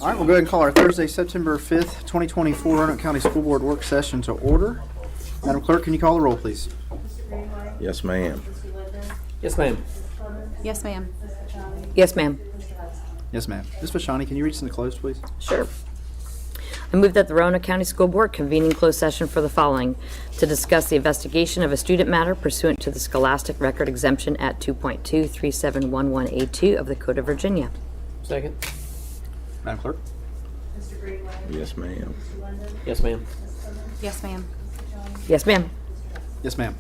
All right, we'll go ahead and call our Thursday, September 5th, 2024 Roanoke County School Board work session to order. Madam Clerk, can you call the roll, please? Yes, ma'am. Yes, ma'am. Yes, ma'am. Yes, ma'am. Yes, ma'am. Ms. Vashani, can you read us into closed, please? Sure. I move that the Roanoke County School Board convene in closed session for the following: to discuss the investigation of a student matter pursuant to the Scholastic Record Exemption at 2.23711A2 of the Code of Virginia. Second. Madam Clerk? Yes, ma'am. Yes, ma'am. Yes, ma'am. Yes, ma'am. Yes, ma'am.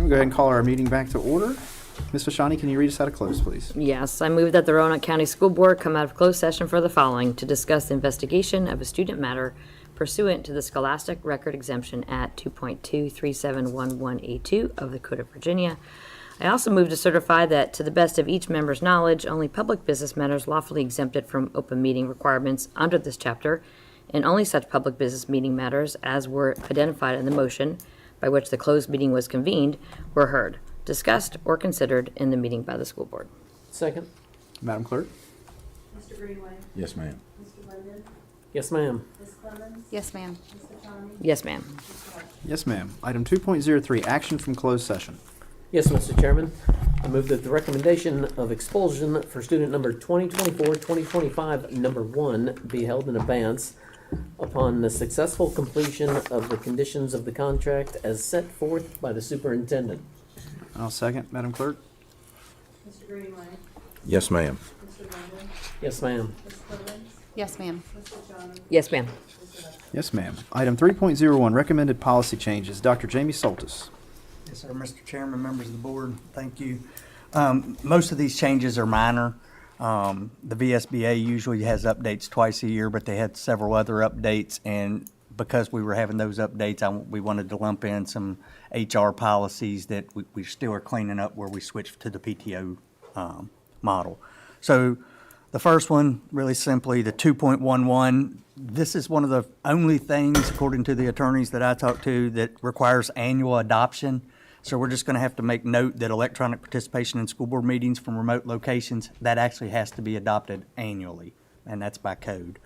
We'll go ahead and call our meeting back to order. Ms. Vashani, can you read us out of close, please? Yes, I move that the Roanoke County School Board come out of closed session for the following: to discuss the investigation of a student matter pursuant to the scholastic record exemption at 2.23711A2 of the Code of Virginia. I also move to certify that, to the best of each member's knowledge, only public business matters lawfully exempted from open meeting requirements under this chapter, and only such public business meeting matters as were identified in the motion by which the closed meeting was convened, were heard, discussed, or considered in the meeting by the school board. Second. Madam Clerk? Mr. Greenway. Yes, ma'am. Mr. Linden. Yes, ma'am. Ms. Clemens. Yes, ma'am. Ms. Vashani. Yes, ma'am. Yes, ma'am. Item 2.03, action from closed session. Yes, Mr. Chairman. I move that the recommendation of expulsion for student number 2024-2025, number 1, be held in advance upon the successful completion of the conditions of the contract as set forth by the superintendent. I'll second, Madam Clerk. Mr. Greenway. Yes, ma'am. Mr. Linden. Yes, ma'am. Ms. Clemens. Yes, ma'am. Ms. Vashani. Yes, ma'am. Yes, ma'am. Item 3.01, recommended policy changes. Dr. Jamie Soltis. Yes, sir, Mr. Chairman, members of the board, thank you. Most of these changes are minor. The VSBA usually has updates twice a year, but they had several other updates, and because we were having those updates, we wanted to lump in some HR policies that we still are cleaning up where we switched to the PTO model. So the first one, really simply, the 2.11, this is one of the only things, according to the attorneys that I talked to, that requires annual adoption. So we're just going to have to make note that electronic participation in school board meetings from remote locations, that actually has to be adopted annually, and that's by code.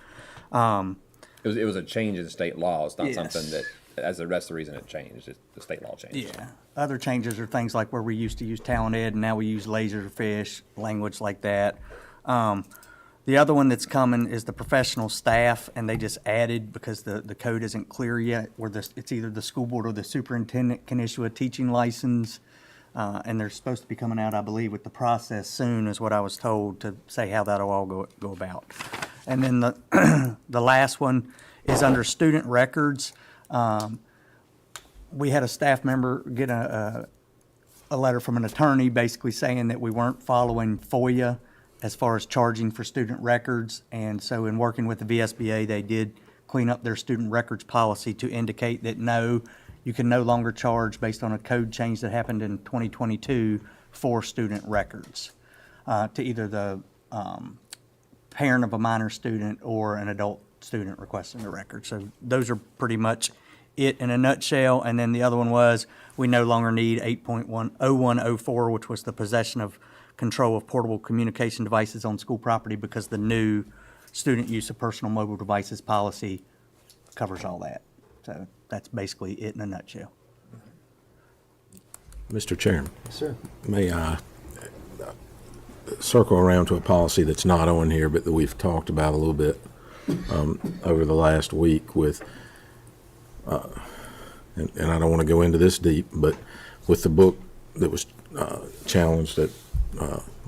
It was a change in state law. It's not Yes. something that, as the rest of the reason it changed, the state law changed. Yeah. Other changes are things like where we used to use Talent Ed, and now we use Laserfish, language like that. The other one that's coming is the professional staff, and they just added, because the code isn't clear yet, where it's either the school board or the superintendent can issue a teaching license, and they're supposed to be coming out, I believe, with the process soon, is what I was told, to say how that'll all go about. And then the last one is under student records. We had a staff member get a letter from an attorney basically saying that we weren't following FOIA as far as charging for student records. And so in working with the VSBA, they did clean up their student records policy to indicate that no, you can no longer charge based on a code change that happened in 2022 for student records to either the parent of a minor student or an adult student requesting a record. So those are pretty much it in a nutshell. And then the other one was, we no longer need 8.10104, which was the possession of control of portable communication devices on school property, because the new student use of personal mobile devices policy covers all that. So that's basically it in a nutshell. Mr. Chairman, Yes, sir. may I circle around to a policy that's not on here, but that we've talked about a little bit over the last week with, and I don't want to go into this deep, but with the book that was challenged at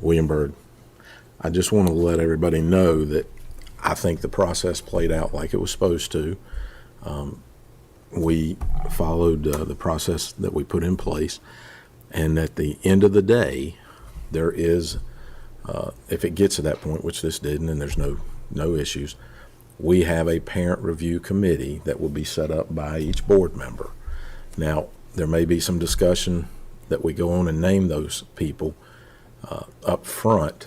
Williamsburg, I just want to let everybody know that I think the process played out like it was supposed to. We followed the process that we put in place, and at the end of the day, there is, if it gets to that point, which this didn't, and there's no issues, we have a parent review committee that will be set up by each board member. Now, there may be some discussion that we go on and name those people up front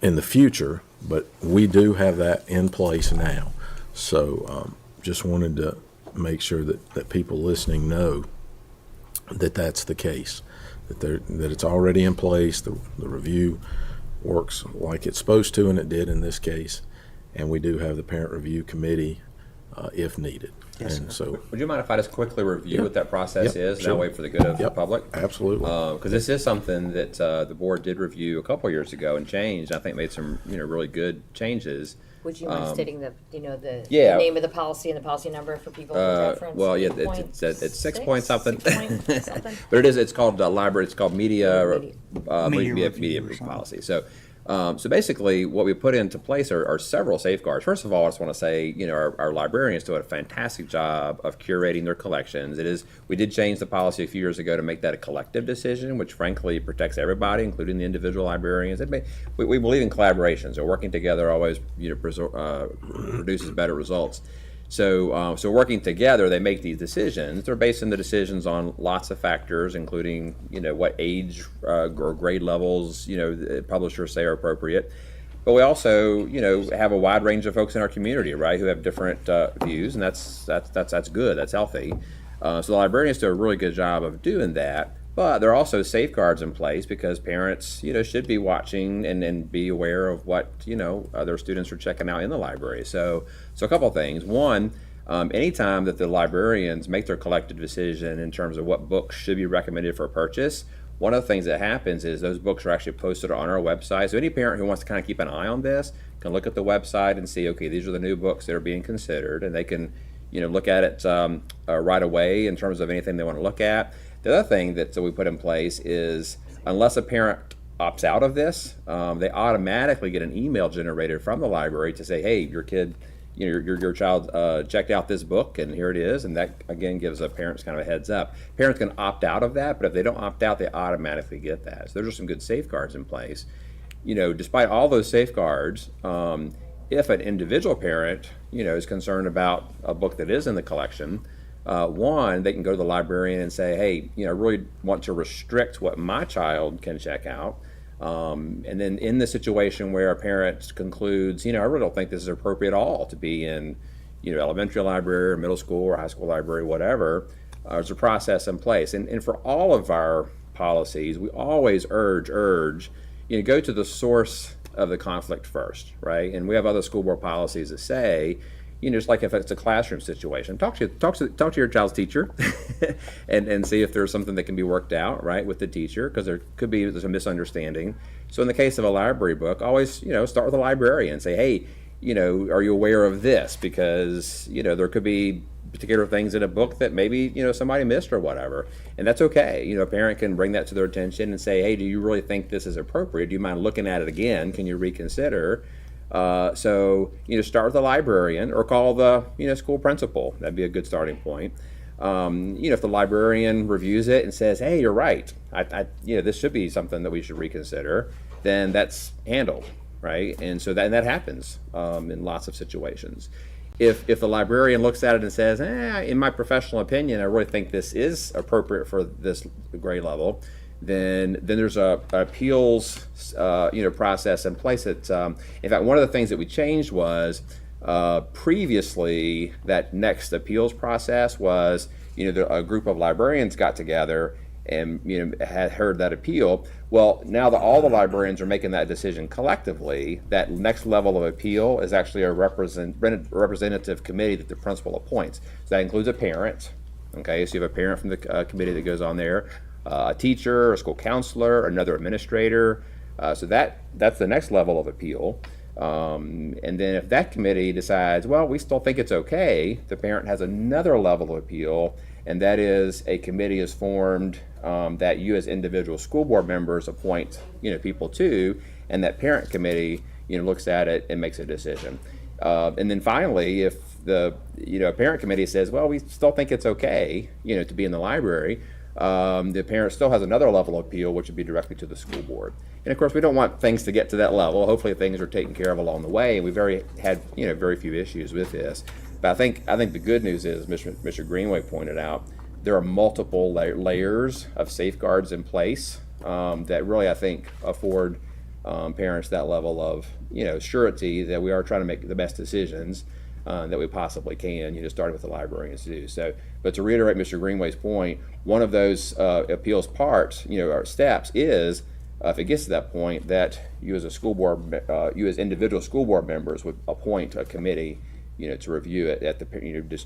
in the future, but we do have that in place now. So just wanted to make sure that people listening know that that's the case, that it's already in place. The review works like it's supposed to, and it did in this case. And we do have the parent review committee if needed. Yes, and sir. so, Would you mind if I just quickly review Yep. what that process Yep, is, sure. that way for the good of the Yep. public? absolutely. Because this is something that the board did review a couple years ago and changed. I think made some really good changes. Would you mind stating the yeah. name of the policy and the policy number for people to reference? Well, yeah, it's 6 point something. 6 point something. But it's called library. It's called media Media media review or something. policy. So So basically, what we put into place are several safeguards. First of all, I just want to say, our librarians do a fantastic job of curating their collections. We did change the policy a few years ago to make that a collective decision, which frankly protects everybody, including the individual librarians. We believe in collaboration, so working together always produces better results. So working together, they make these decisions. They're basing the decisions on lots of factors, including, what age or grade levels, the publishers say are appropriate. But we also, have a wide range of folks in our community, right, who have different views, and that's good, that's healthy. So the librarians do a really good job of doing that. But there are also safeguards in place because parents, should be watching and be aware of what, their students are checking out in the library. So a couple of things. One, anytime that the librarians make their collective decision in terms of what books should be recommended for purchase, one of the things that happens is those books are actually posted on our website. So any parent who wants to kind of keep an eye on this can look at the website and see, okay, these are the new books that are being considered, and they can, look at it right away in terms of anything they want to look at. The other thing that we put in place is unless a parent opts out of this, they automatically get an email generated from the library to say, hey, your kid, your child checked out this book and here it is, and that again gives the parents kind of a heads up. Parents can opt out of that, but if they don't opt out, they automatically get that. So there's some good safeguards in place. Despite all those safeguards, if an individual parent, is concerned about a book that is in the collection, one, they can go to the librarian and say, hey, I really want to restrict what my child can check out. And then in the situation where a parent concludes, I really don't think this is appropriate at all to be in, elementary library or middle school or high school library, whatever, there's a process in place. And for all of our policies, we always urge, go to the source of the conflict first, right? And we have other school board policies that say, just like if it's a classroom situation, talk to your child's teacher and see if there's something that can be worked out, right, with the teacher, because there's a misunderstanding. So in the case of a library book, always, start with the librarian and say, hey, are you aware of this? Because, there could be particular things in a book that maybe, somebody missed or whatever. And that's okay. A parent can bring that to their attention and say, hey, do you really think this is appropriate? Do you mind looking at it again? Can you reconsider? So, start with the librarian or call the, school principal. That'd be a good starting point. If the librarian reviews it and says, hey, you're right, this should be something that we should reconsider, then that's handled, right? And so that happens in lots of situations. If the librarian looks at it and says, in my professional opinion, I really think this is appropriate for this grade level, then there's a appeals process in place. That in fact, one of the things that we changed was previously that next appeals process was a group of librarians got together and had heard that appeal. Well, now that all the librarians are making that decision collectively, that next level of appeal is actually a representative committee that the principal appoints. So that includes a parent. Okay, so you have a parent from the committee that goes on there, a teacher, a school counselor, another administrator. So that's the next level of appeal. And then if that committee decides, well, we still think it's okay, the parent has another level of appeal, and that is a committee is formed that you as individual school board members appoint people to, and that parent committee looks at it and makes a decision. And then finally, if the parent committee says, well, we still think it's okay to be in the library, the parent still has another level of appeal, which would be directly to the school board. And of course, we don't want things to get to that level. Hopefully, things are taken care of along the way, and we've had very few issues with this. But I think the good news is, Mr. Greenway pointed out, there are multiple layers of safeguards in place that really, I think, afford parents that level of surety that we are trying to make the best decisions that we possibly can, starting with the librarians to do. So, but to reiterate Mr. Greenway's point, one of those appeals parts, or steps is, if it gets to that point, that you as a school board, you as individual school board members would appoint a committee, to review it at the,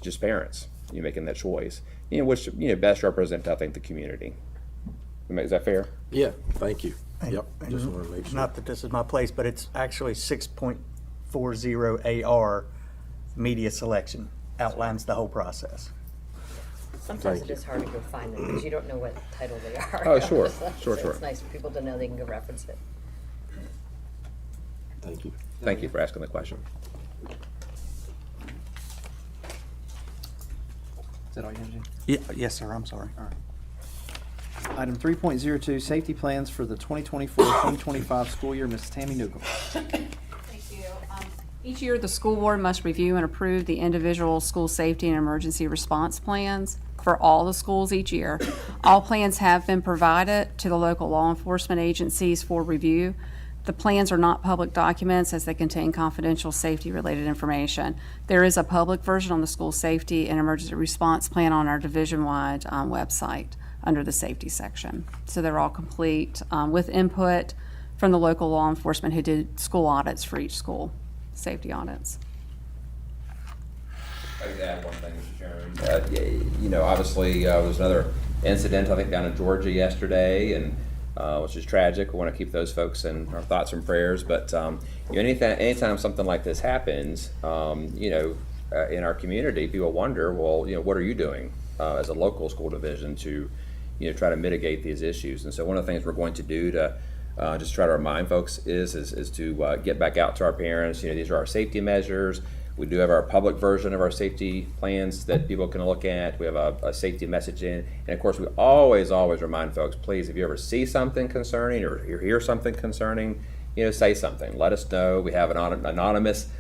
just parents, making that choice, which, best represent, I think, the community. Is that fair? Yeah, thank you. Yep, And just wanted to make sure. Not that this is my place, but it's actually 6.40 AR media selection outlines the whole process. Sometimes Thank it is hard to go find them because you don't know what title they are. Oh, sure. So Sure. It's nice for people to know they can go reference it. Thank you. Thank you for asking the question. Is that all you have, Gene? Yes, sir, I'm sorry. Item 3.02, safety plans for the 2024-2025 school year. Mrs. Tammy Newcomb. Thank you. Each year, the school board must review and approve the individual school safety and emergency response plans for all the schools each year. All plans have been provided to the local law enforcement agencies for review. The plans are not public documents as they contain confidential safety-related information. There is a public version on the school safety and emergency response plan on our division-wide website under the safety section. So they're all complete with input from the local law enforcement who did school audits for each school, safety audits. I could add one thing, Mr. Chairman. You know, obviously, there was another incident, I think, down in Georgia yesterday, and which is tragic. We want to keep those folks in our thoughts and prayers. But you know, anytime something like this happens, you know, in our community, people wonder, well, you know, what are you doing as a local school division to, you know, try to mitigate these issues? And so one of the things we're going to do to just try to remind folks is to get back out to our parents. You know, these are our safety measures. We do have our public version of our safety plans that people can look at. We have a safety messaging. And of course, we always remind folks, please, if you ever see something concerning or you hear something concerning, you know, say something. Let us know. We have an anonymous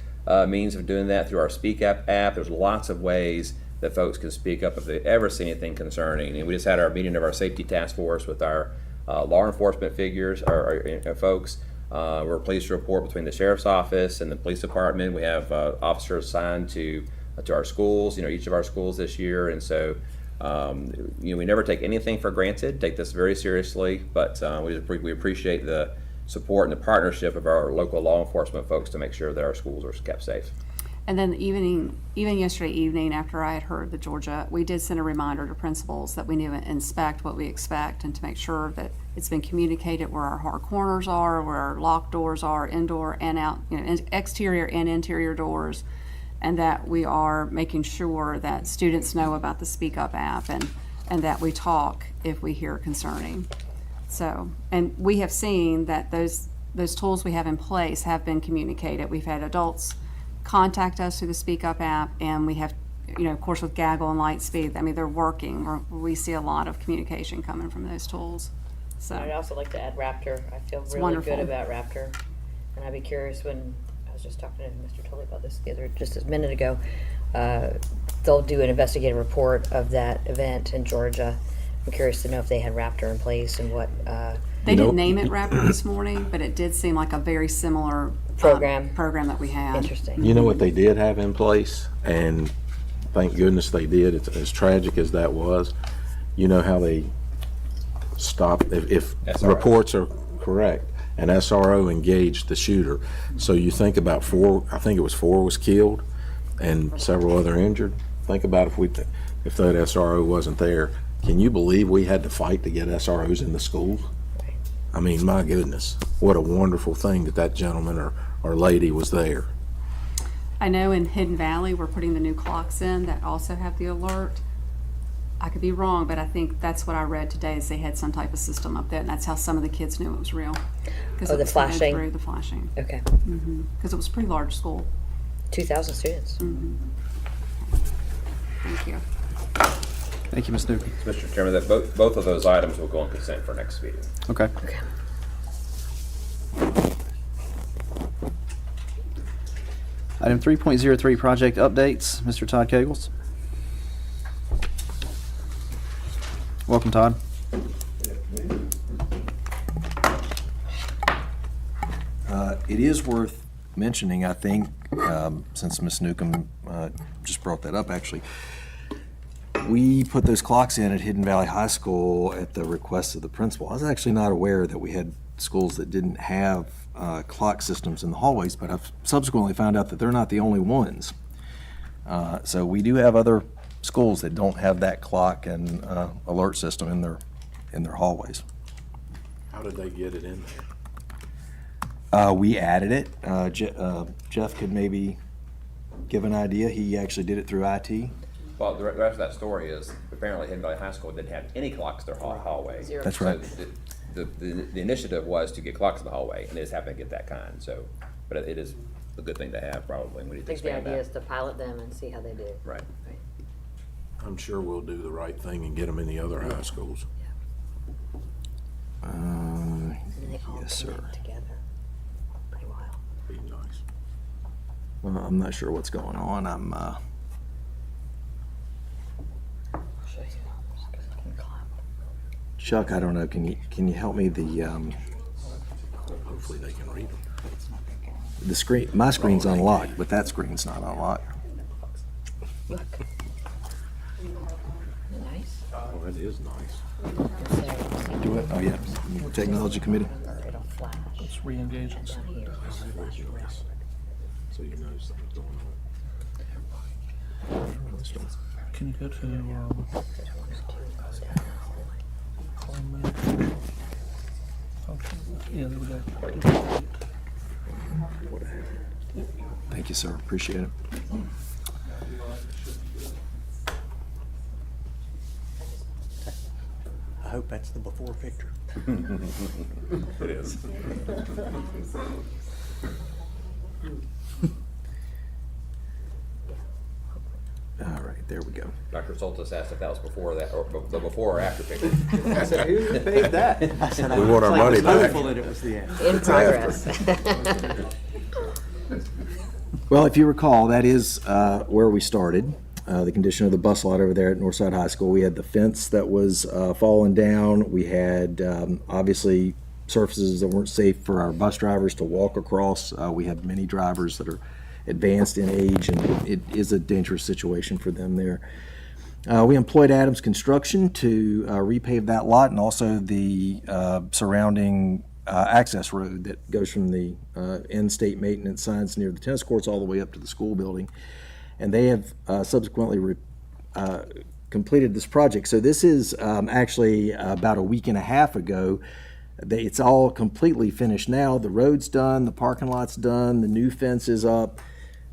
means of doing that through our Speak Up app. There's lots of ways that folks can speak up if they ever see anything concerning. And we just had our meeting of our safety task force with our law enforcement figures, our folks. We're pleased to report between the sheriff's office and the police department, we have officers assigned to our schools, you know, each of our schools this year. And so, you know, we never take anything for granted, take this very seriously, but we appreciate the support and the partnership of our local law enforcement folks to make sure that our schools are kept safe. And then even yesterday evening, after I had heard the Georgia, we did send a reminder to principals that we need to inspect what we expect and to make sure that it's been communicated where our hard corners are, where our locked doors are, indoor and out, you know, exterior and interior doors, and that we are making sure that students know about the Speak Up app and that we talk if we hear concerning. So, and we have seen that those tools we have in place have been communicated. We've had adults contact us through the Speak Up app, and we have, you know, of course, with Gaggle and Lightspeed, I mean, they're working. We see a lot of communication coming from those tools. So I'd also like to add Raptor. I feel really wonderful. good about Raptor. And I'd be curious when, I was just talking to Mr. Tully about this just a minute ago, they'll do an investigative report of that event in Georgia. I'm curious to know if they had Raptor in place and what they didn't name it Raptor this morning, but it did seem like a very similar program that we had. interesting. You know what they did have in place, and thank goodness they did. It's as tragic as that was. You know how they stop if SRO. reports are correct, and SRO engaged the shooter. So you think about I think it was four was killed and several other injured. Think about if that SRO wasn't there. Can you believe we had to fight to get SROs in the schools? I mean, my goodness, what a wonderful thing that gentleman or lady was there. I know in Hidden Valley, we're putting the new clocks in that also have the alert. I could be wrong, but I think that's what I read today is they had some type of system up there, and that's how some of the kids knew it was real. Oh, the flashing? The flashing. Okay. Because it was a pretty large school. 2,000 students. Thank you. Thank you, Ms. Newcomb. Mr. Chairman, that both of those items will go on consent for next meeting. Okay. Okay. Item 3.03, project updates. Mr. Todd Kegels. Welcome, Todd. It is worth mentioning, I think, since Ms. Newcomb just brought that up, actually, we put those clocks in at Hidden Valley High School at the request of the principal. I was actually not aware that we had schools that didn't have clock systems in the hallways, but I've subsequently found out that they're not the only ones. So we do have other schools that don't have that clock and alert system in their hallways. How did they get it in there? We added it. Jeff could maybe give an idea. He actually did it through IT. Well, the rest of that story is apparently Hidden Valley High School didn't have any clocks in their hallway. Zero. That's right. So the initiative was to get clocks in the hallway, and they just happened to get that kind. So but it is a good thing to have probably. We need I to think the expand idea that. is to pilot them and see how they do. Right. I'm sure we'll do the right thing and get them in the other high schools. And they all Yes, sir. connect together. Pretty wild. Be nice. Well, I'm not sure what's going on. I'm, I'll show you. Just can climb. Chuck, I don't know, can you help me? Hopefully they can read them. The screen, my screen's unlocked, but that screen's not unlocked. Look. Nice. Oh, that is nice. Do it? Oh, yeah. Technology Committee. It'll flash. Let's re-engage it. Down here. So you know something's going on. Can you go to, yeah, there we go. Thank you, sir. Appreciate it. I hope that's the before picture. It is. All right, there we go. Dr. Soltis asked if that was before that, or the before or after picture. I said, who paid that? I said, We want our money back. hopeful that it was the end. In progress. Well, if you recall, that is where we started. The condition of the bus lot over there at Northside High School. We had the fence that was falling down. We had obviously surfaces that weren't safe for our bus drivers to walk across. We have many drivers that are advanced in age, and it is a dangerous situation for them there. We employed Adams Construction to repave that lot and also the surrounding access road that goes from the end state maintenance signs near the tennis courts all the way up to the school building. And they have subsequently completed this project. So this is actually about a week and a half ago. It's all completely finished now. The road's done, the parking lot's done, the new fence is up.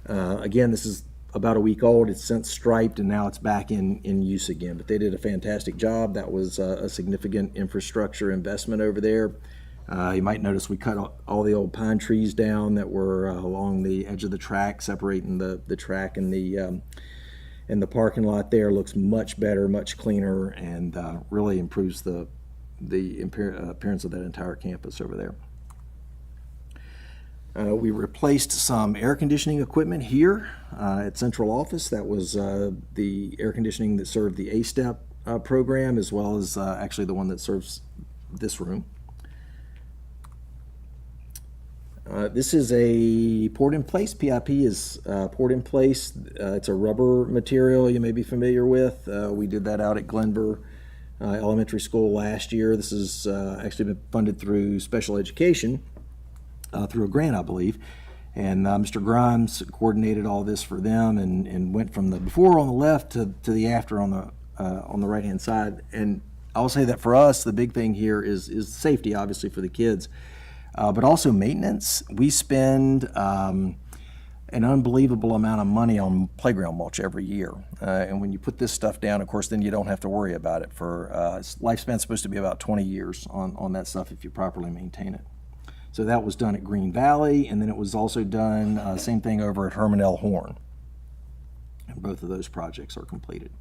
Again, this is about a week old. It's since striped and now it's back in use again. But they did a fantastic job. That was a significant infrastructure investment over there. You might notice we cut all the old pine trees down that were along the edge of the track, separating the track and the parking lot there. Looks much better, much cleaner, and really improves the appearance of that entire campus over there. We replaced some air conditioning equipment here at Central Office. That was the air conditioning that served the A-STEP program, as well as actually the one that serves this room. This is a poured-in-place. PIP is poured-in-place. It's a rubber material you may be familiar with. We did that out at Glenver Elementary School last year. This has actually been funded through special education, through a grant, I believe. And Mr. Grimes coordinated all this for them and went from the before on the left to the after on the right-hand side. And I'll say that for us, the big thing here is safety, obviously, for the kids. But also maintenance. We spend an unbelievable amount of money on playground mulch every year. And when you put this stuff down, of course, then you don't have to worry about it. For lifespan's supposed to be about 20 years on that stuff if you properly maintain it. So that was done at Green Valley, and then it was also done, same thing over at Herman L. Horn. And both of those projects are completed.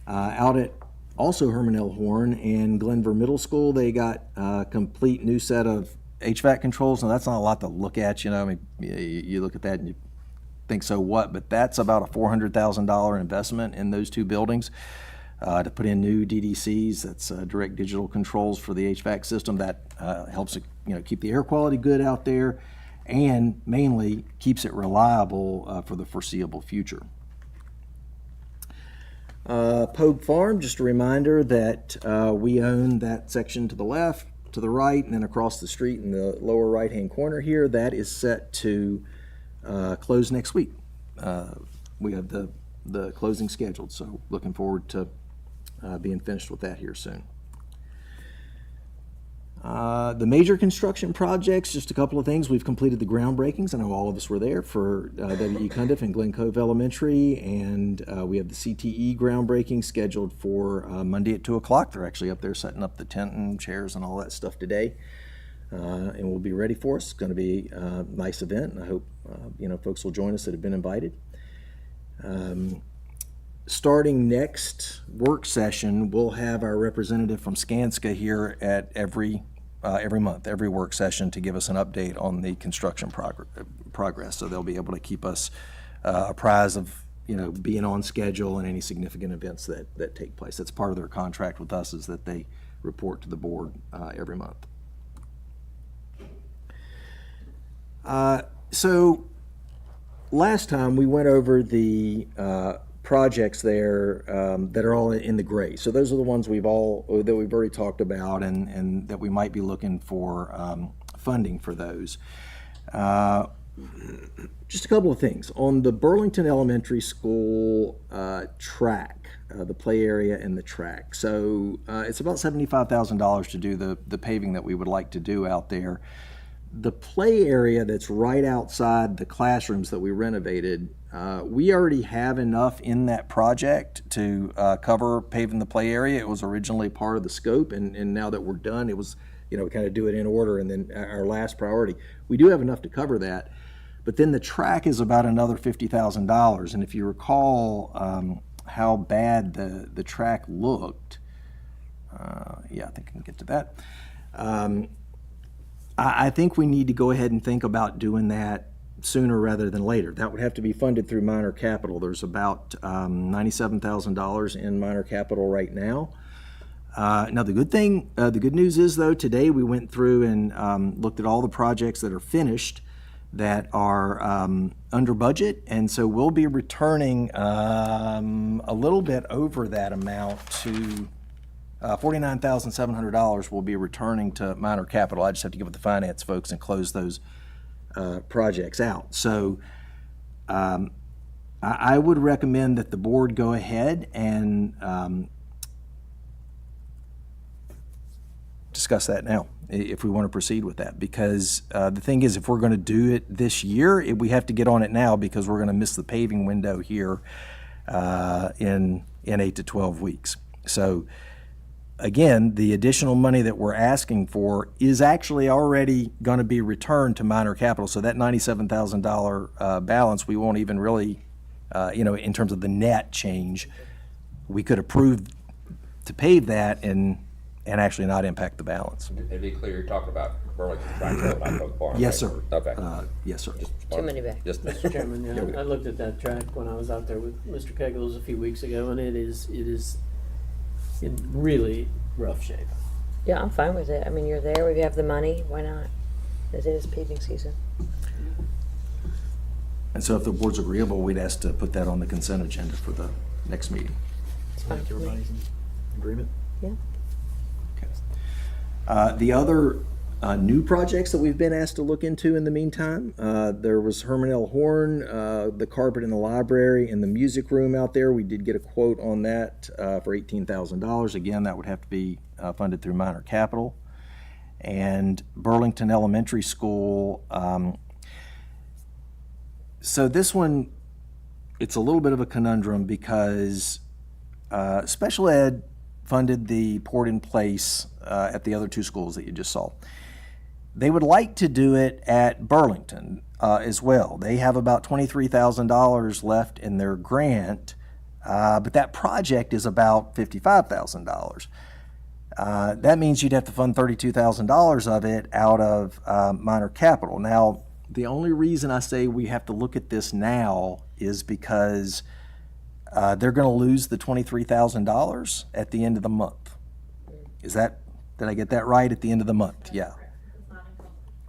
Out at also Herman L. Horn and Glenver Middle School, they got a complete new set of HVAC controls. Now, that's not a lot to look at, you know. I mean, you look at that and you think, so what? But that's about a $400,000 investment in those two buildings to put in new DDCs. That's direct digital controls for the HVAC system. That helps keep the air quality good out there, and mainly keeps it reliable for the foreseeable future. Pogue Farm, just a reminder that we own that section to the left, to the right, and then across the street in the lower right-hand corner here. That is set to close next week. We have the closing scheduled, so looking forward to being finished with that here soon. The major construction projects, just a couple of things. We've completed the groundbreakings. I know all of us were there for W.E. Cundiff and Glen Cove Elementary, and we have the CTE groundbreaking scheduled for Monday at 2 o'clock. They're actually up there setting up the tent and chairs and all that stuff today. and will be ready for us. It's going to be a nice event, and I hope folks will join us that have been invited. Starting next work session, we'll have our representative from Skanska here at every month, every work session, to give us an update on the construction progress. So they'll be able to keep us apprised of being on schedule and any significant events that take place. That's part of their contract with us, is that they report to the board every month. So last time we went over the projects there that are all in the gray. So those are the ones we've already talked about, and that we might be looking for funding for those. Just a couple of things on the Burlington Elementary School track, the play area and the track. So it's about $75,000 to do the paving that we would like to do out there. The play area that's right outside the classrooms that we renovated, we already have enough in that project to cover paving the play area. It was originally part of the scope, and now that we're done, it was, we kind of do it in order, and then our last priority. We do have enough to cover that, but then the track is about another $50,000, and if you recall how bad the track looked, yeah, I think I can get to that. I think we need to go ahead and think about doing that sooner rather than later. That would have to be funded through minor capital. There's about $97,000 in minor capital right now. Now the good news is, though, today we went through and looked at all the projects that are finished that are under budget, and so we'll be returning a little bit over that amount to $49,700 will be returning to minor capital. I just have to get with the finance folks and close those projects out. So I would recommend that the board go ahead and discuss that now, if we want to proceed with that. Because the thing is, if we're going to do it this year, we have to get on it now, because we're going to miss the paving window here in 8 to 12 weeks. So again, the additional money that we're asking for is actually already going to be returned to minor capital. So that $97,000 balance, we won't even really, in terms of the net change, we could approve to pave that and actually not impact the balance. To be clear, you're talking about Burlington Track Road, not Oak Farm. Yes, sir. Okay. Yes, sir. Too many back. Just Mr. Chairman, yeah, I looked at that track when I was out there with Mr. Kegels a few weeks ago, and it is in really rough shape. Yeah, I'm fine with it. I mean, you're there, we have the money, why not? It is paving season. And so if the board's agreeable, we'd ask to put that on the consent agenda for the next meeting. It's fine with me. Everybody's in agreement? Yeah. Okay. The other new projects that we've been asked to look into in the meantime, there was Herman L. Horn, the carpet in the library and the music room out there. We did get a quote on that for $18,000. Again, that would have to be funded through minor capital. And Burlington Elementary School, so this one, it's a little bit of a conundrum, because special ed funded the port in place at the other two schools that you just saw. They would like to do it at Burlington as well. They have about $23,000 left in their grant, but that project is about $55,000. That means you'd have to fund $32,000 of it out of minor capital. Now, the only reason I say we have to look at this now is because they're going to lose the $23,000 at the end of the month. Did I get that right? At the end of the month, yeah.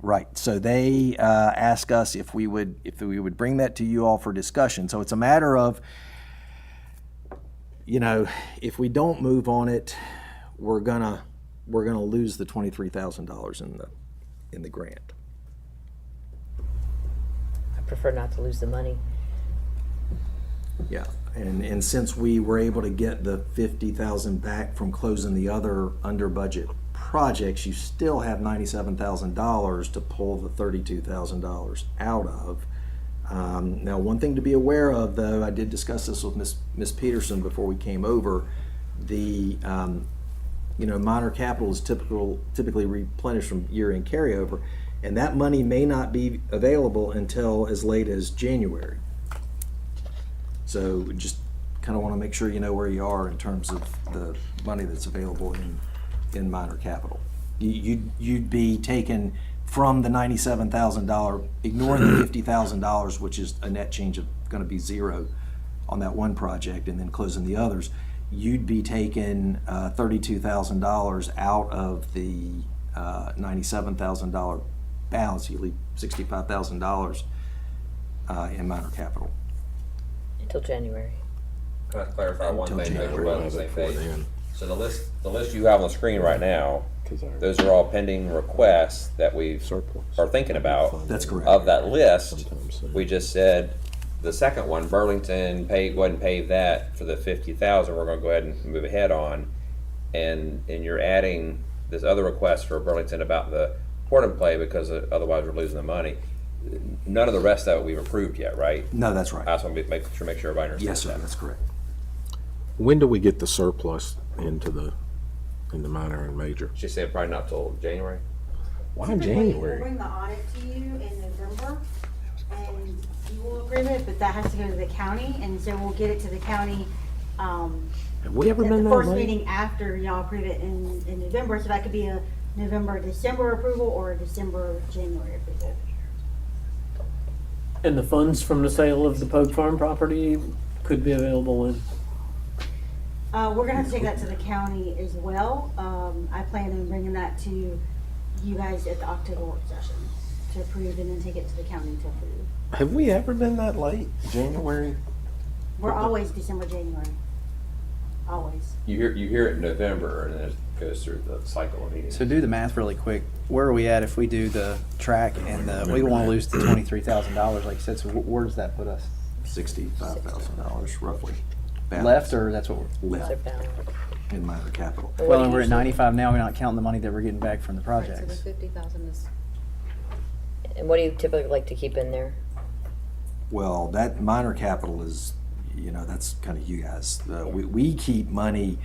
Right. So they ask us if we would bring that to you all for discussion. So it's a matter of, if we don't move on it, we're gonna lose the $23,000 in the grant. I prefer not to lose the money. Yeah. And since we were able to get the $50,000 back from closing the other under budget projects, you still have $97,000 to pull the $32,000 out of. Now, one thing to be aware of, though, I did discuss this with Miss Peterson before we came over. The minor capital is typically replenished from year-end carryover, and that money may not be available until as late as January. So we just kind of want to make sure you know where you are in terms of the money that's available in minor capital. You'd be taken from the $97,000, ignoring the $50,000, which is a net change of going to be zero on that one project, and then closing the others. You'd be taking $32,000 out of the $97,000 balance. You leave $65,000 in minor capital. Until January. Can I clarify one Until thing, make sure January. we're on the same page? So the list you have on the screen right now, those are all pending requests that we are thinking about. That's correct. Of that list, we just said, the second one, Burlington, go ahead and pave that for the 50,000, we're gonna go ahead and move ahead on. And you're adding this other request for Burlington about the port and play, because otherwise we're losing the money. None of the rest of it we've approved yet, right? No, that's right. I just want to make sure everybody understands Yes, sir, that. that's correct. When do we get the surplus into the minor and major? She said probably not till January. Why Typically, January? We'll bring the audit to you in November, and you will approve it, but that has to go to the county, and so we'll get it to the county, Have we ever at been the that first late? meeting after y'all approve it in November, so that could be a November, December approval, or a December, January approval. And the funds from the sale of the Pogue Farm property could be available in. We're gonna have to take that to the county as well. I plan on bringing that to you guys at the October work session to approve, and then take it to the county to approve. Have we ever been that late? January? We're always December, January. Always. You hear it in November, and then it goes through the cycle of meetings. So do the math really quick. Where are we at if we do the track and we want to lose the $23,000, like you said? So where does that put us? $65,000 roughly. Balance. Left, or that's what we're? Those are balanced. In minor capital. What Well, do and you we're at usually- 95 now. We're not counting the money that we're getting back from the Right, so the projects. 50,000 is, And what do you typically like to keep in there? Well, that minor capital is, that's kind of you guys. We keep money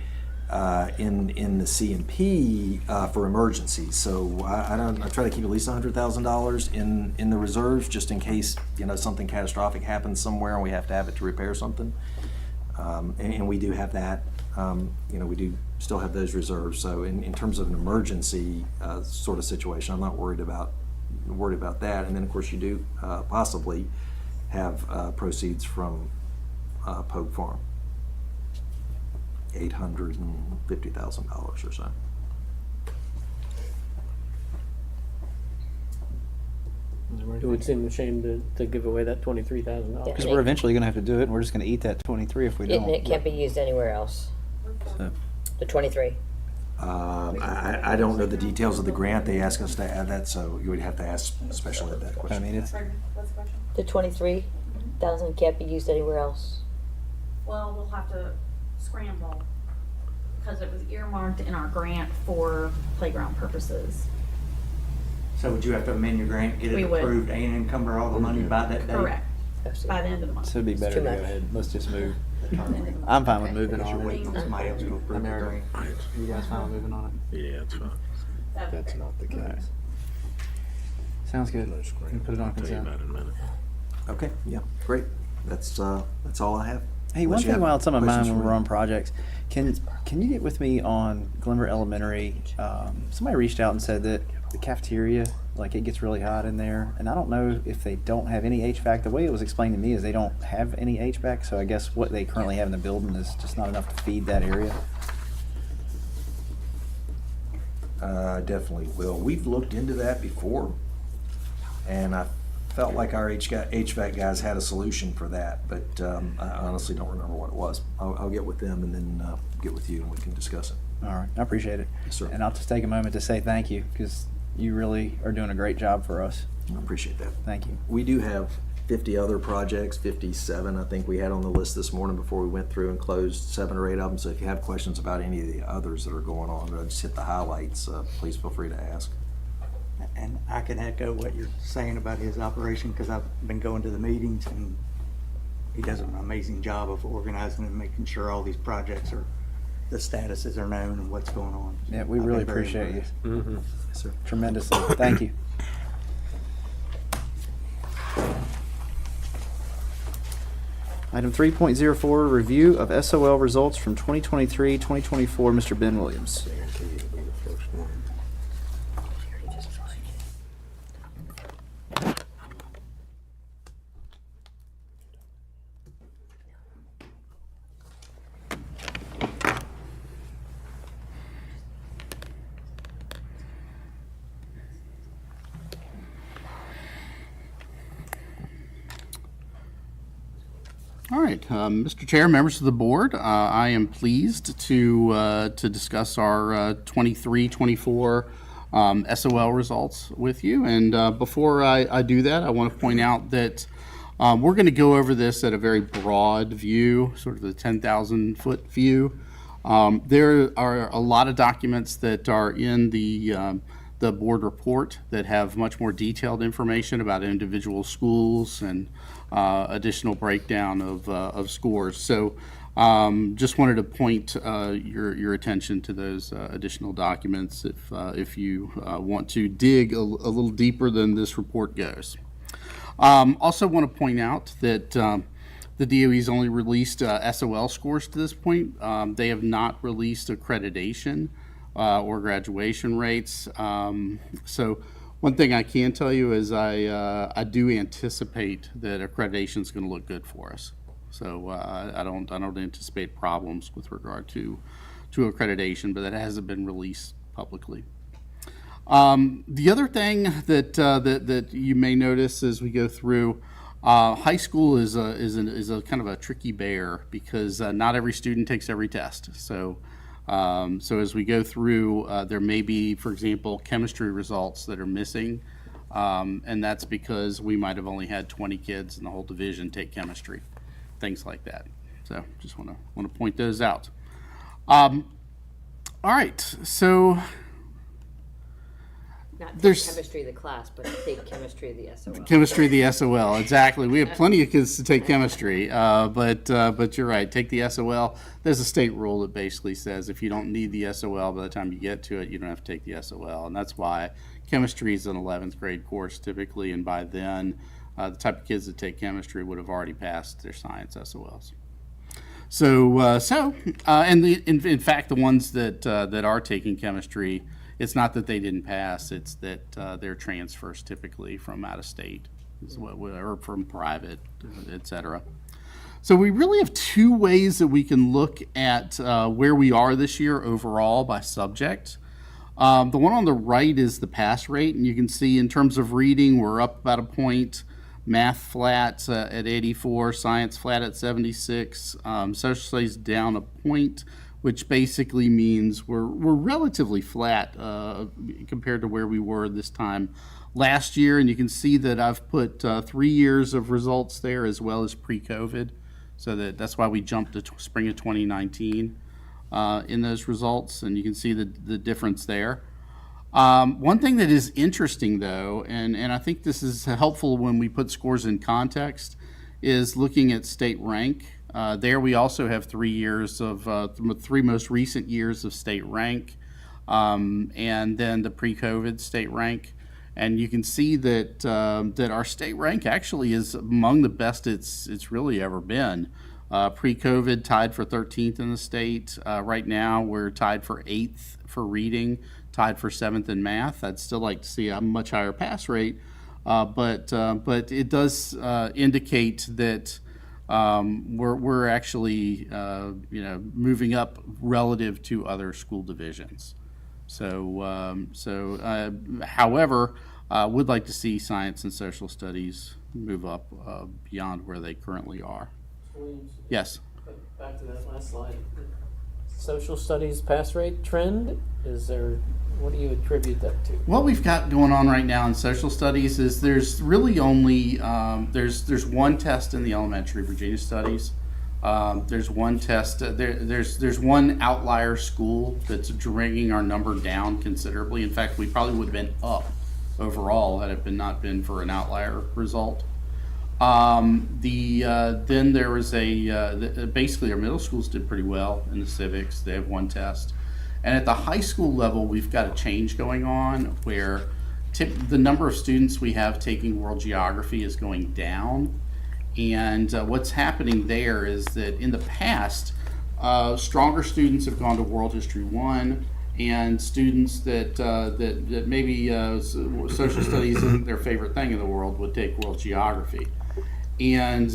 in the CMP for emergencies. So I try to keep at least $100,000 in the reserves, just in case, something catastrophic happens somewhere and we have to have it to repair something. And we do have that. We do still have those reserves. So in terms of an emergency sort of situation, I'm not worried about that. And then, of course, you do possibly have proceeds from Pogue Farm, $850,000 or so. It would seem a shame to give away that $23,000. Yeah. Because we're eventually going to have to do it, and we're just going to eat that 23 if we And don't. it can't be used anywhere else. So- The 23. I don't know the details of the grant. They asked us to add that, so you would have to ask special ed that I question. mean, it's, Pardon, what's the question? The 23,000 can't be used anywhere else. Well, we'll have to scramble, because it was earmarked in our grant for playground purposes. So would you have to amend your grant, get We it would. approved, and encumber all the money by that date? Correct, Has to- by the end of the month. so it'd be better too to go much. ahead. Let's just move. I'm fine with moving Because you're on. waiting on somebody else to approve the grant. You guys fine with moving on it? Yeah, it's fine. That's not the case. Sounds good. We can put it on I'll tell you consent. about it in a minute. Okay, yeah, great. That's all I have. Hey, one Unless you thing have while it's on my mind questions when for we're me. on projects, can you get with me on Glenver Elementary? Somebody reached out and said that the cafeteria, like, it gets really hot in there, and I don't know if they don't have any HVAC. The way it was explained to me is they don't have any HVAC, so I guess what they currently have in the building is just not enough to feed that area. Definitely will. We've looked into that before, and I felt like our HVAC guys had a solution for that, but I honestly don't remember what it was. I'll get with them and then get with you and we can discuss it. All right, I appreciate it. Yes, sir. And I'll just take a moment to say thank you, because you really are doing a great job for us. I appreciate that. Thank you. We do have 50 other projects, 57 I think we had on the list this morning before we went through and closed 7 or 8 of them. So if you have questions about any of the others that are going on, just hit the highlights. Please feel free to ask. And I can echo what you're saying about his operation, because I've been going to the meetings, and he does an amazing job of organizing and making sure all these projects are the statuses are known and what's going on. Yeah, we I've really been very appreciate you. impressed. Yes, sir. Tremendously. Thank you. Item 3.04, review of SOL results from 2023-2024. Mr. Ben Williams. All right, Mr. Chair, members of the board, I am pleased to discuss our 23-24 SOL results with you. And before I do that, I want to point out that we're going to go over this at a very broad view, sort of the 10,000-foot view. There are a lot of documents that are in the board report that have much more detailed information about individual schools and additional breakdown of scores. So just wanted to point your attention to those additional documents if you want to dig a little deeper than this report goes. Also want to point out that the DOE's only released SOL scores to this point. They have not released accreditation or graduation rates. So one thing I can tell you is I do anticipate that accreditation is going to look good for us. So I don't anticipate problems with regard to accreditation, but that hasn't been released publicly. The other thing that you may notice as we go through, high school is a kind of a tricky bear because not every student takes every test. So as we go through, there may be, for example, chemistry results that are missing, and that's because we might have only had 20 kids in the whole division take chemistry, things like that. So just want to point those out. All right, so Not take There's- chemistry of the class, but take chemistry of the SOL. chemistry of the SOL, exactly. We have plenty of kids to take chemistry, but you're right. Take the SOL. There's a state rule that basically says if you don't need the SOL by the time you get to it, you don't have to take the SOL, and that's why chemistry is an 11th grade course typically, and by then, the type of kids that take chemistry would have already passed their science SOLs. In fact, the ones that are taking chemistry, it's not that they didn't pass, it's that they're transfers typically from out of state or from private, et cetera. So we really have two ways that we can look at where we are this year overall by subject. The one on the right is the pass rate, and you can see in terms of reading, we're up about a point. Math flat at 84, science flat at 76, social studies down a point, which basically means we're relatively flat compared to where we were this time last year. And you can see that I've put 3 years of results there as well as pre-COVID. So that's why we jumped to spring of 2019 in those results. And you can see the difference there. One thing that is interesting, though, and I think this is helpful when we put scores in context, is looking at state rank. There we also have 3 years of the 3 most recent years of state rank, and then the pre-COVID state rank. And you can see that that our state rank actually is among the best it's really ever been. Pre-COVID, tied for 13th in the state. Right now, we're tied for 8th for reading, tied for 7th in math. I'd still like to see a much higher pass rate, but it does indicate that we're actually moving up relative to other school divisions. However, would like to see science and social studies move up beyond where they currently are. Yes. Back to that last slide. Social studies pass rate trend, what do you attribute that to? What we've got going on right now in social studies is there's really only there's one test in the elementary Virginia studies. There's one test. There's one outlier school that's bringing our number down considerably. In fact, we probably would have been up overall had it not been for an outlier result. Then there was basically our middle schools did pretty well in the civics. They have one test. And at the high school level, we've got a change going on where the number of students we have taking world geography is going down. And what's happening there is that in the past, stronger students have gone to World History 1, and students that maybe social studies isn't their favorite thing in the world would take world geography. And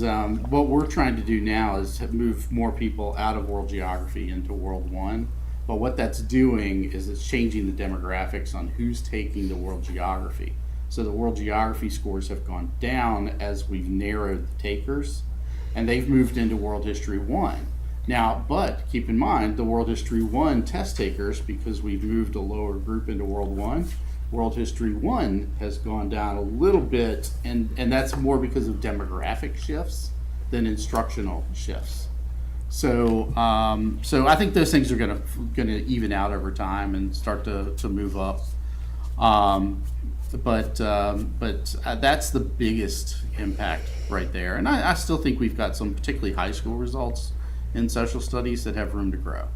what we're trying to do now is move more people out of world geography into World 1. But what that's doing is it's changing the demographics on who's taking the world geography. So the world geography scores have gone down as we've narrowed the takers, and they've moved into World History 1. Now, but keep in mind, the World History 1 test takers, because we've moved a lower group into World 1, World History 1 has gone down a little bit, and that's more because of demographic shifts than instructional shifts. So I think those things are gonna even out over time and start to move up. But that's the biggest impact right there. And I still think we've got some particularly high school results in social studies that have room to grow.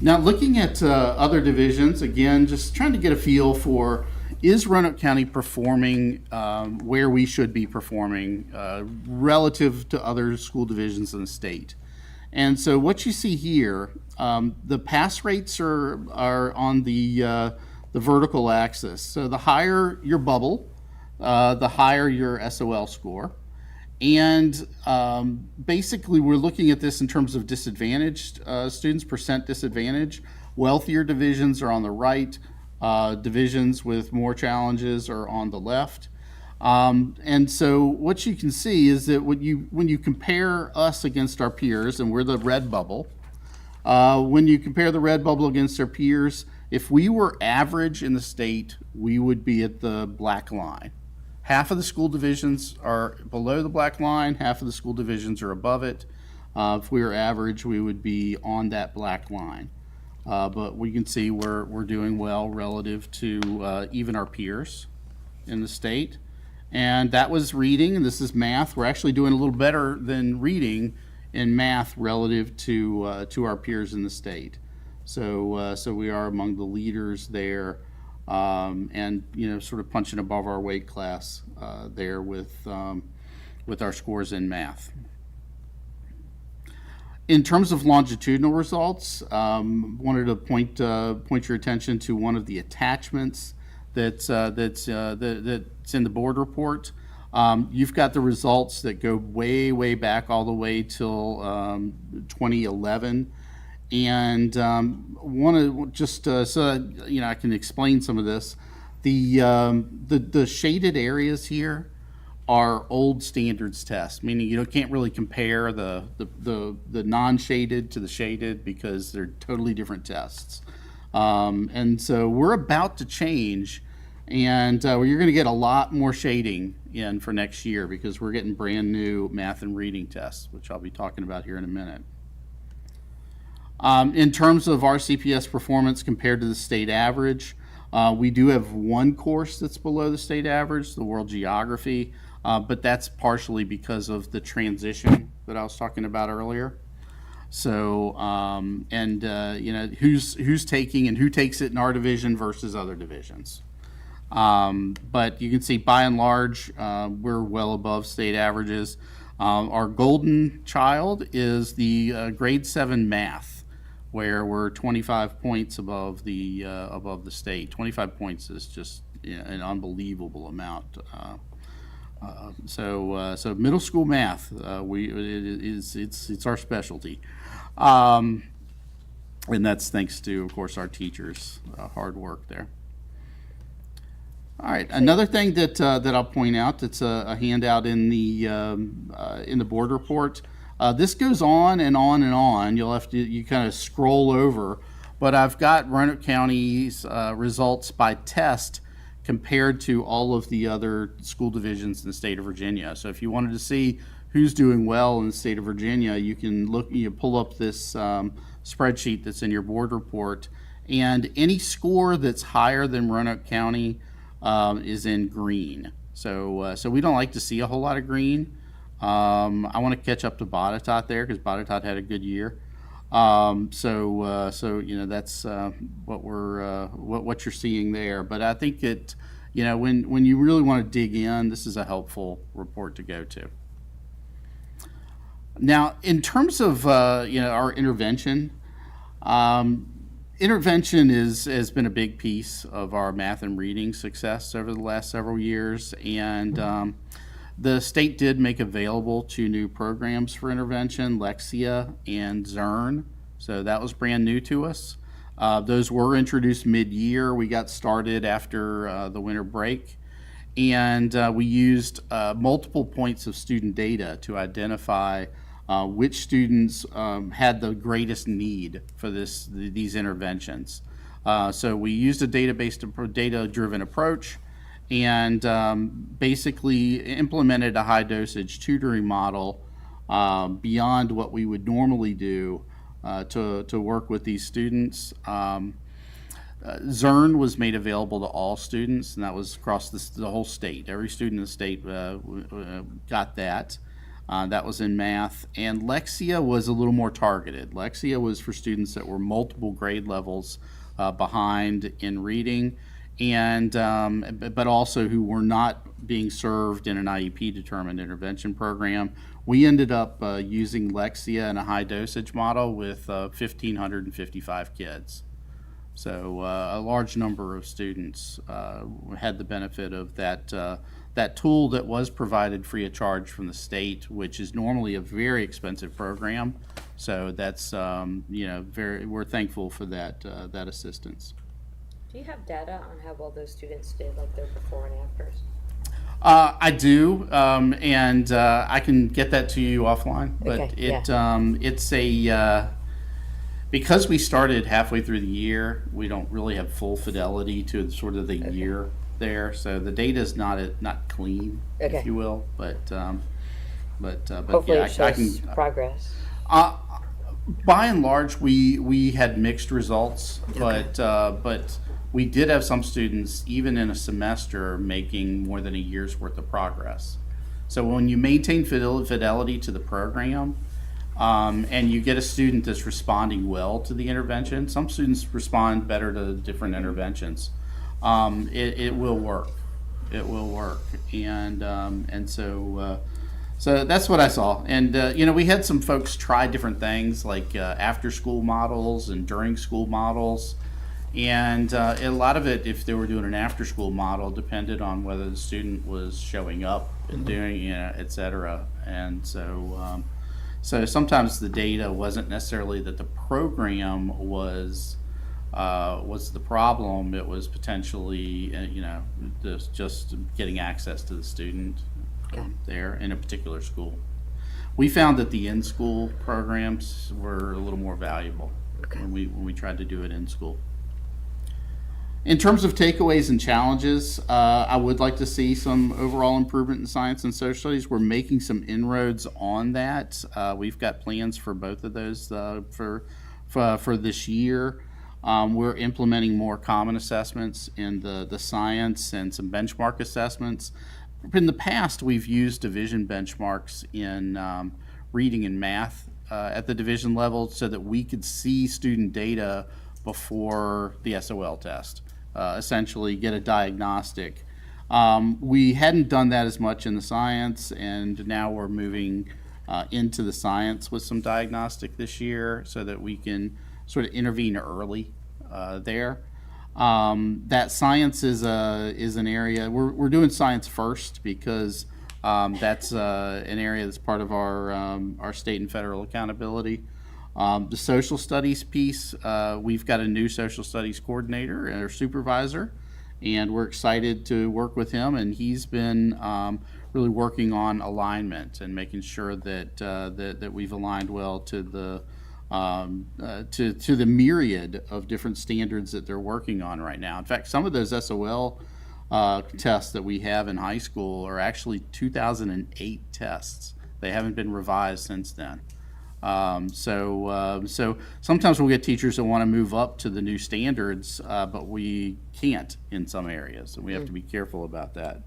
Now looking at other divisions, again, just trying to get a feel for, is Roanoke County performing where we should be performing relative to other school divisions in the state? And so what you see here, the pass rates are on the vertical axis. So the higher your bubble, the higher your SOL score. And basically we're looking at this in terms of disadvantaged students, percent disadvantage. Wealthier divisions are on the right. Divisions with more challenges are on the left. And so what you can see is that when you compare us against our peers, and we're the red bubble, when you compare the red bubble against our peers, if we were average in the state, we would be at the black line. Half of the school divisions are below the black line, half of the school divisions are above it. If we were average, we would be on that black line. But we can see we're doing well relative to even our peers in the state. And that was reading, and this is math. We're actually doing a little better than reading in math relative to our peers in the state. So we are among the leaders there, and sort of punching above our weight class there with our scores in math. In terms of longitudinal results, wanted to point your attention to one of the attachments that's in the board report. You've got the results that go way back all the way till 2011, and want to just so I can explain some of this. The shaded areas here are old standards tests, meaning you can't really compare the non-shaded to the shaded because they're totally different tests. And so we're about to change, and you're going to get a lot more shading in for next year because we're getting brand new math and reading tests, which I'll be talking about here in a minute. In terms of our CPS performance compared to the state average, we do have one course that's below the state average, the world geography. But that's partially because of the transition that I was talking about earlier. So, who's taking and who takes it in our division versus other divisions. But you can see by and large, we're well above state averages. Our golden child is the grade 7 math, where we're 25 points above the state. 25 points is just an unbelievable amount. So middle school math, it's our specialty, and that's thanks to, of course, our teachers' hard work there. All right, another thing that I'll point out that's a handout in the board report. This goes on and on and on. You kind of scroll over, but I've got Roanoke County's results by test compared to all of the other school divisions in the state of Virginia. So if you wanted to see who's doing well in the state of Virginia, you can pull up this spreadsheet that's in your board report, and any score that's higher than Roanoke County is in green. So we don't like to see a whole lot of green. I want to catch up to Botetourt there because Botetourt had a good year. So you know, that's what we're what you're seeing there. But I think that, you know, when you really want to dig in, this is a helpful report to go to. Now, in terms of you know, our intervention, intervention has been a big piece of our math and reading success over the last several years, and the state did make available 2 new programs for intervention, Lexia and Zern. So that was brand new to us. Those were introduced mid-year. We got started after the winter break, and we used multiple points of student data to identify which students had the greatest need for these interventions. So we used a data-driven approach, and basically implemented a high dosage tutoring model beyond what we would normally do to work with these students. Zern was made available to all students, and that was across the whole state. Every student in the state got that. That was in math. And Lexia was a little more targeted. Lexia was for students that were multiple grade levels behind in reading, and but also who were not being served in an IEP determined intervention program. We ended up using Lexia in a high dosage model with 1,555 kids. So a large number of students had the benefit of that tool that was provided free of charge from the state, which is normally a very expensive program. So that's you know, we're thankful for that assistance. Do you have data on how well those students did, like their before and afters? I do, and I can get that to you offline. But Okay, it's a because we started halfway through the year, we don't really have full fidelity to sort of the year there. So the data is not clean, Okay. if you will. But Hopefully yeah, it I shows can. progress. By and large, we had mixed results, but we did have some students, even in a semester, making more than a year's worth of progress. So when you maintain fidelity to the program, and you get a student that's responding well to the intervention, some students respond better to different interventions. It will work. It will work, and so that's what I saw. And you know, we had some folks try different things like after school models and during school models. And a lot of it, if they were doing an after-school model, depended on whether the student was showing up and doing, you know, et cetera. And so, so sometimes the data wasn't necessarily that the program was the problem. It was potentially, you know, just getting access to the student there in a particular school. We found that the in-school programs were a little more valuable when we tried to do it in school. In terms of takeaways and challenges, I would like to see some overall improvement in science and social studies. We're making some inroads on that. We've got plans for both of those for this year. We're implementing more common assessments in the science and some benchmark assessments. In the past, we've used division benchmarks in reading and math at the division level so that we could see student data before the SOL test. Essentially get a diagnostic. We hadn't done that as much in the science, and now we're moving into the science with some diagnostic this year so that we can sort of intervene early there. That science is an area, we're doing science first because that's an area that's part of our state and federal accountability. The social studies piece, we've got a new social studies coordinator and our supervisor, and we're excited to work with him. And he's been really working on alignment and making sure that that we've aligned well to the myriad of different standards that they're working on right now. In fact, some of those SOL tests that we have in high school are actually 2008 tests. They haven't been revised since then. So sometimes we'll get teachers that want to move up to the new standards, but we can't in some areas, and we have to be careful about that.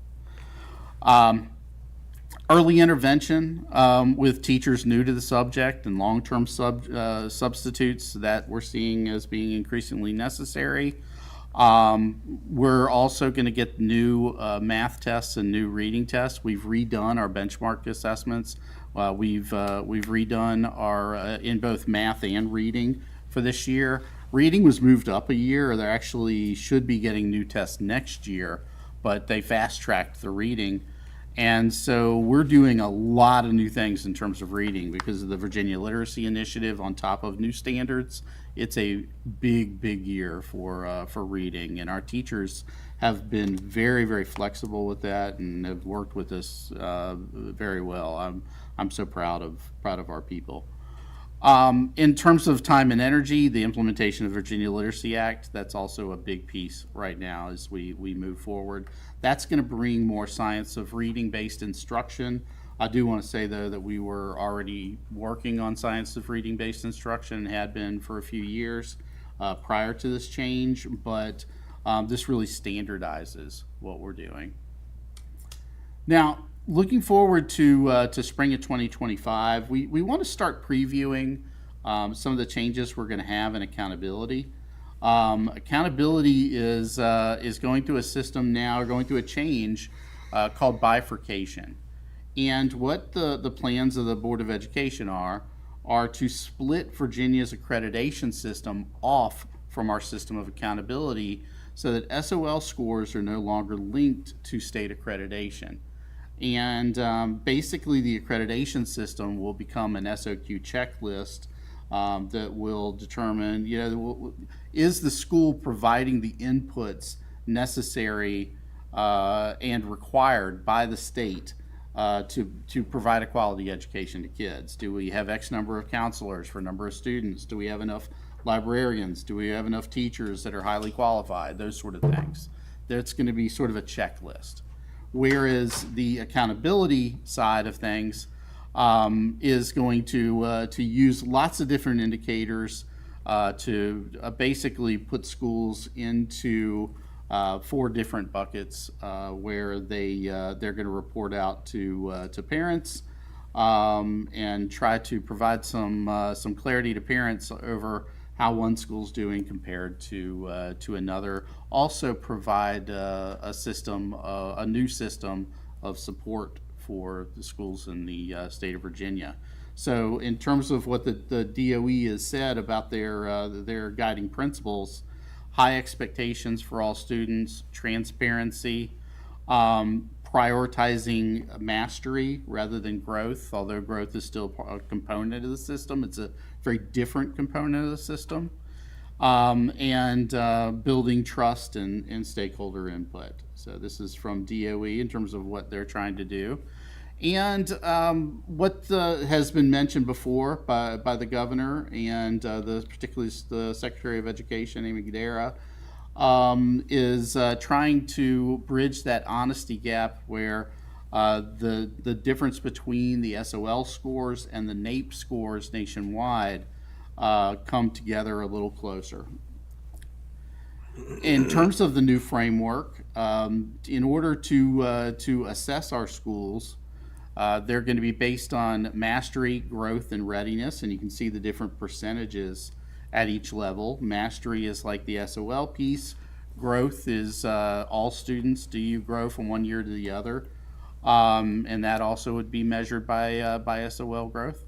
Early intervention with teachers new to the subject and long-term substitutes that we're seeing as being increasingly necessary. We're also going to get new math tests and new reading tests. We've redone our benchmark assessments. We've redone our in both math and reading for this year. Reading was moved up a year. They actually should be getting new tests next year, but they fast-tracked the reading. And so we're doing a lot of new things in terms of reading because of the Virginia Literacy Initiative on top of new standards. It's a big, big year for reading, and our teachers have been very, very flexible with that and have worked with us very well. I'm so proud of our people. In terms of time and energy, the implementation of the Virginia Literacy Act, that's also a big piece right now as we move forward. That's going to bring more science of reading-based instruction. I do want to say, though, that we were already working on science of reading-based instruction and had been for a few years prior to this change, but this really standardizes what we're doing. Now, looking forward to spring of 2025, we want to start previewing some of the changes we're going to have in accountability. Accountability is going through a system now, going through a change called bifurcation. And what the plans of the Board of Education are to split Virginia's accreditation system off from our system of accountability so that SOL scores are no longer linked to state accreditation. And basically the accreditation system will become an SOQ checklist that will determine, is the school providing the inputs necessary and required by the state to provide a quality education to kids? Do we have X number of counselors for a number of students? Do we have enough librarians? Do we have enough teachers that are highly qualified? Those sort of things. That's going to be sort of a checklist. Whereas the accountability side of things is going to use lots of different indicators to basically put schools into 4 different buckets where they're going to report out to parents and try to provide some clarity to parents over how one school's doing compared to another. Also provide a new system of support for the schools in the state of Virginia. So in terms of what the DOE has said about their guiding principles, high expectations for all students, transparency, prioritizing mastery rather than growth, although growth is still a component of the system. It's a very different component of the system. And building trust and stakeholder input. So this is from DOE in terms of what they're trying to do. And what has been mentioned before by the governor and particularly the Secretary of Education, Amy Guidera, is trying to bridge that honesty gap where the difference between the SOL scores and the NAEP scores nationwide come together a little closer. In terms of the new framework, in order to assess our schools, they're going to be based on mastery, growth, and readiness, and you can see the different percentages at each level. Mastery is like the SOL piece. Growth is all students. Do you grow from one year to the other? And that also would be measured by SOL growth.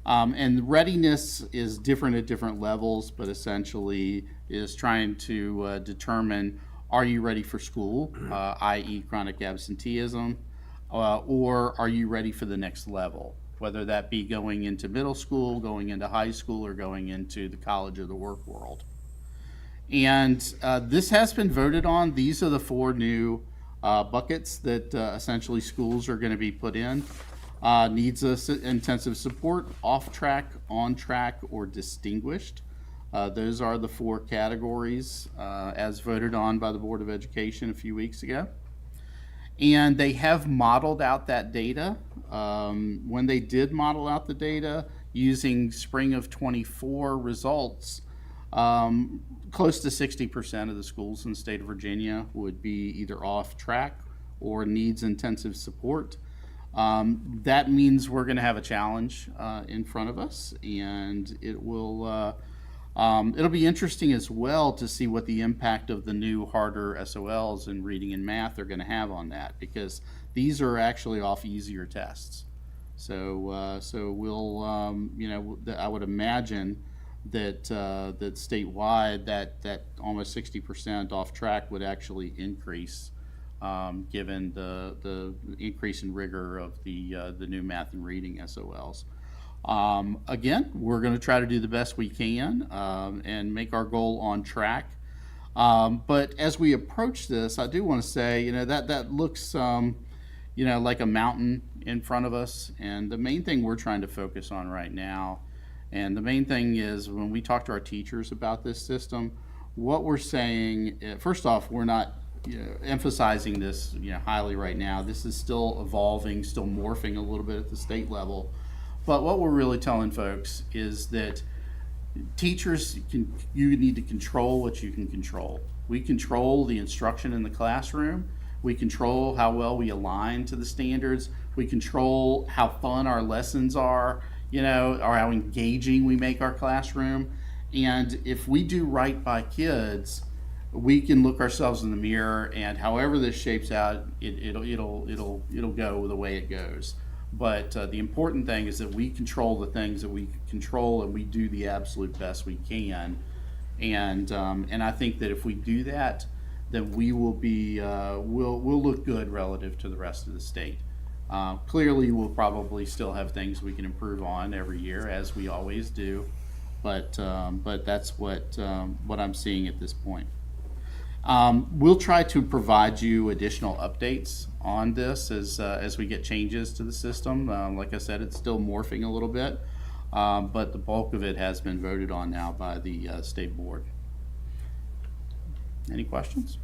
And readiness is different at different levels, but essentially is trying to determine, are you ready for school, i.e. chronic absenteeism, or are you ready for the next level, whether that be going into middle school, going into high school, or going into the college or the work world. And this has been voted on. These are the 4 new buckets that essentially schools are going to be put in. Needs intensive support, off track, on track, or distinguished. Those are the 4 categories as voted on by the Board of Education a few weeks ago. And they have modeled out that data. When they did model out the data using spring of 24 results, close to 60% of the schools in the state of Virginia would be either off track or needs intensive support. That means we're going to have a challenge in front of us, and it'll be interesting as well to see what the impact of the new harder SOLs in reading and math are going to have on that, because these are actually off easier tests. So we'll I would imagine that that statewide that almost 60% off track would actually increase, given the increase in rigor of the new math and reading SOLs. Again, we're going to try to do the best we can and make our goal on track. But as we approach this, I do want to say, that looks, like a mountain in front of us. And the main thing we're trying to focus on right now, and the main thing is when we talk to our teachers about this system, what we're saying, first off, we're not emphasizing this highly right now. This is still evolving, still morphing a little bit at the state level. But what we're really telling folks is that teachers, you need to control what you can control. We control the instruction in the classroom. We control how well we align to the standards. We control how fun our lessons are, or how engaging we make our classroom. And if we do right by kids, we can look ourselves in the mirror, and however this shapes out, it'll go the way it goes. But the important thing is that we control the things that we control, and we do the absolute best we can. And I think that if we do that, then we will be we'll look good relative to the rest of the state. Clearly, we'll probably still have things we can improve on every year, as we always do. But that's what I'm seeing at this point. We'll try to provide you additional updates on this as we get changes to the system. Like I said, it's still morphing a little bit, but the bulk of it has been voted on now by the state board. Any questions?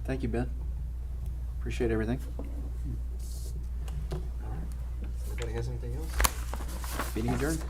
Thank you, Ben. Appreciate everything. Anybody has anything else? Meeting adjourned.